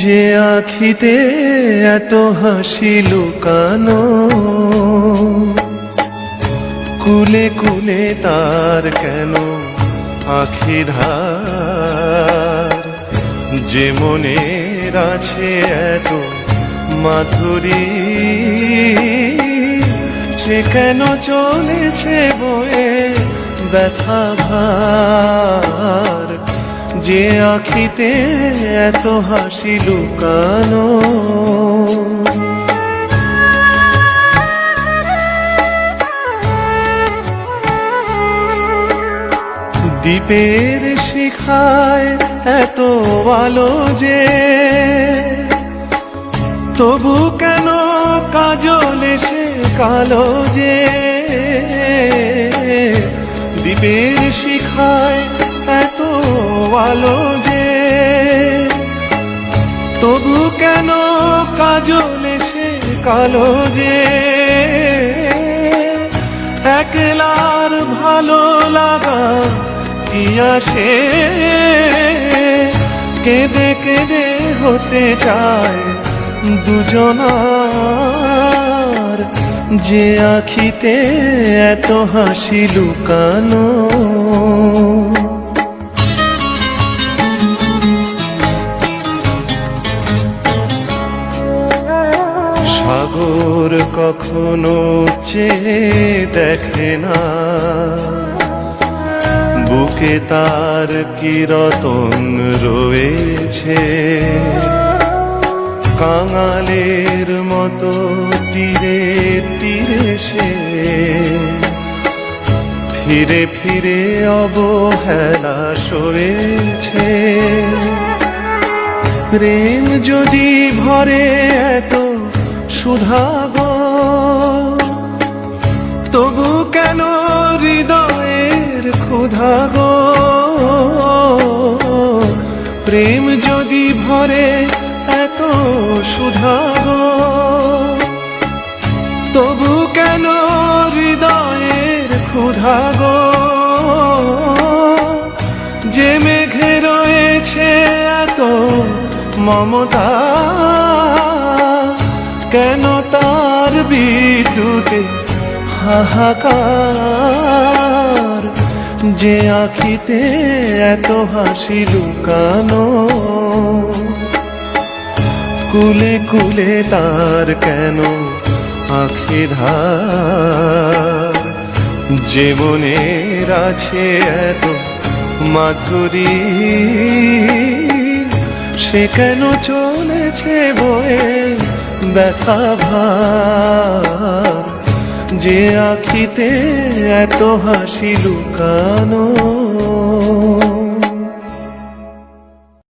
যে আখিতে এত হাসি লুকানো, কুলে কুলে তার কেন আখি ধার। যে মনের আছে এত মাধুরী, সে কেন চলেছে বয়ে ব্যথা ভার। যে আখিতে এত হাসি লুকানো, দ্বীপের শিখায় এত আলো যে, তবু কেন কাজল এসে কালো যে। দ্বীপের শিখায় এত আলো যে, তবু কেন কাজল এসে কালো যে। একলার ভালো লাগা কি আসে, কেঁদে কেঁদে হতে চায় দুজনার। যে আখিতে এত হাসি লুকানো, সাগর কখনো চেয়ে দেখে না, বুকে তার কি রতন রয়েছে। কাঙালের মতো তীরে তীরে সে, ফিরে ফিরে অবহেলা সয়েছে। প্রেম যদি ভরে এত সুধাগো, তবু কেন হৃদয়ের ক্ষুধা গো। প্রেম যদি ভরে এত সুধা গো, তবু কেন হৃদয়ের ক্ষুধা গো। যে মেঘে রয়েছে এত মমতা, কেন তার বিদ্যুতে হাহাকার। যে আখিতে এত হাসি লুকানো, কুলে কুলে তার কেন আখি ধার। যে মনের আছে এত মাধুরী, সে কেন চলেছে বয়ে ব্যথা ভার। যে আখিতে এত হাসি লুকানো।